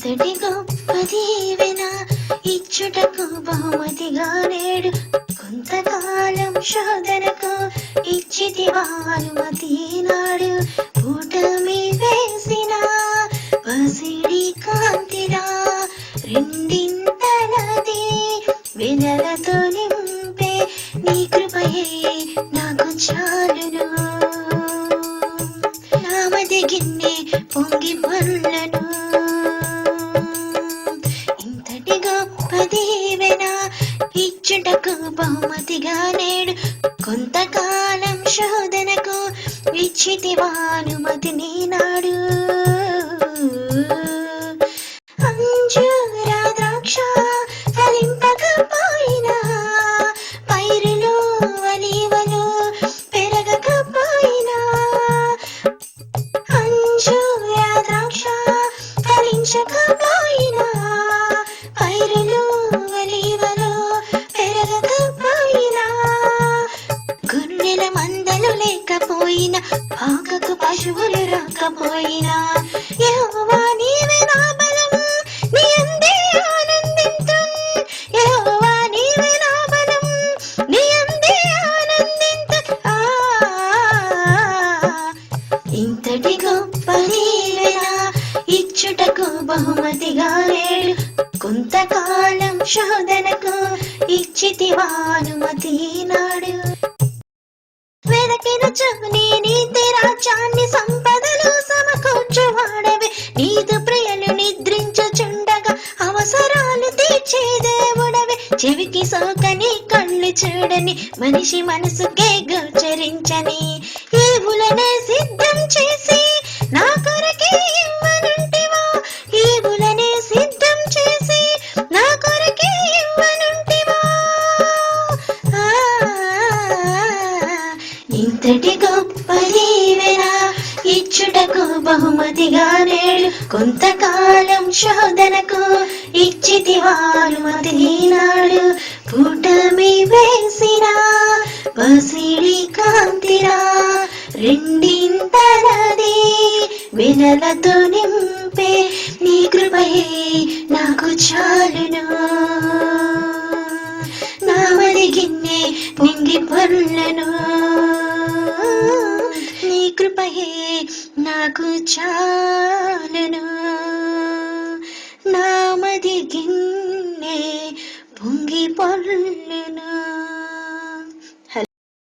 ఇంతటి గొప్ప దీవెన ఇచ్చుటకు బహుమతిగా నేడు కొంతకాలం శోధనకు ఇచ్చితివా అనుమతి నాడు పూటమి వేసిన పసిడి కాంతిరా రెండింతలది వెనలతో నింపే నీ కృపయే నాకు చాలును. నామది గిన్నె పొంగి పొర్లను ఇంతటి గొప్ప దీవెన ఇచ్చుటకు బహుమతిగా నేడు కొంతకాలం శోధనకు ఇచ్చితివా అనుమతి నీనాడు. అంజూర ద్రాక్ష ఫలింపకపోయినా పైరులు అలీవలు పెరగకపోయినా అంజూర ద్రాక్ష ఫలించకపోయినా పైరులు అలీవలు పెరగకపోయినా గొర్రెల మందలు లేకపోయినా పాకకు పశువులు రాకపోయినా యెహోవా నీవే నా బలం నీ అందే ఆనందింతున్. యెహోవా నీవే నా బలం నీ అందే ఆనందింతున్. ఇంతటి గొప్ప దీవెన ఇచ్చుటకు బహుమతిగా నేడు కొంతకాలం శోధనకు ఇచ్చితివా అనుమతి నాడు. వెదకినచు నీ నీతి రాజ్యాన్ని సంపదలు సమకూర్చువాడవే నీదు ప్రియలు నిద్రించుచుండగా అవసరాలు తీర్చే దేవుడవే. చెవికి సోకని కళ్ళు చూడని మనిషి మనసుకే గోచరించని ఈవులనే సిద్ధం చేసి నా కొరకే ఇవ్వనుంటివా. ఈవులనే సిద్ధం చేసి నా కొరకే ఇవ్వనుంటివా. ఇంతటి గొప్ప దీవెన ఇచ్చుటకు బహుమతిగా నేడు కొంతకాలం శోధనకు ఇచ్చితివా అనుమతి నీనాడు. పూటమి వేసిన పసిడి కాంతిరా రెండింతలది వెనలతో నింపే నీ కృపయే నాకు చాలును. నామది గిన్నె పొంగి పొర్లను నీ కృపయే నాకు చాలును. నామది గిన్నె పొంగి పొర్లను.